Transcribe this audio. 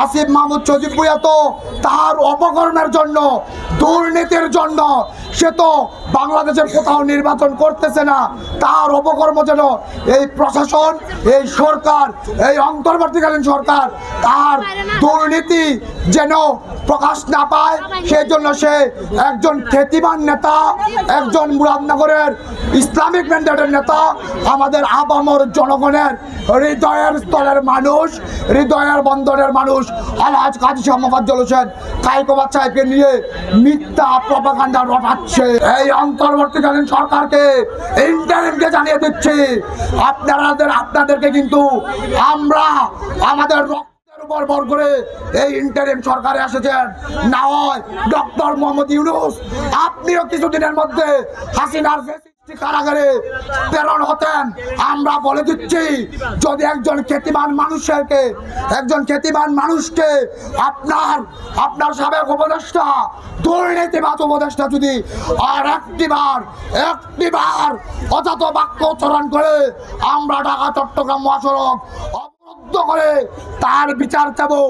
আসিফ মাহমুদ সজীব ভুঁইয়া তো তার অপকর্মের জন্য, দুর্নীতির জন্য সে তো বাংলাদেশের কোথাও নির্বাচন করতেছে না। তার অপকর্ম যেন এই প্রশাসন, এই সরকার, এই অন্তর্বর্তীকালীন সরকার তার দুর্নীতি যেন প্রকাশ না পায়, সেই জন্য সে একজন খ্যাতিমান নেতা, একজন মুরাদনগরের ইসলামিক ম্যান্ডেটের নেতা, আমাদের আপামর জনগণের হৃদয়ের স্তরের মানুষ, হৃদয়ের বন্দরের মানুষ আলহাজ কাজী শাহ মোফাজ্জল হোসেন কায়কোবাদ সাহেবকে নিয়ে মিথ্যা প্রপাগান্ডা রটাচ্ছে। এই অন্তর্বর্তীকালীন সরকারকে, ইন্টারিমকে জানিয়ে দিচ্ছি, আপনাদেরকে কিন্তু আমরা আমাদের উপর ভর করে এই ইন্টারিম সরকারে এসেছেন। না হয় ডক্টর মোহাম্মদ ইউনূস আপনিও কিছুদিনের মধ্যে হাসিনার কারাগারে প্রেরণ হতেন। আমরা বলে দিচ্ছি, যদি একজন খ্যাতিমান মানুষকে আপনার সাবেক উপদেষ্টা, দুর্নীতিবাজ উপদেষ্টা যদি আর একটিবার অজাত বাক্য উচ্চারণ করে আমরা ঢাকা চট্টগ্রাম মহাসড়ক অবরুদ্ধ করে তার বিচার চাবো।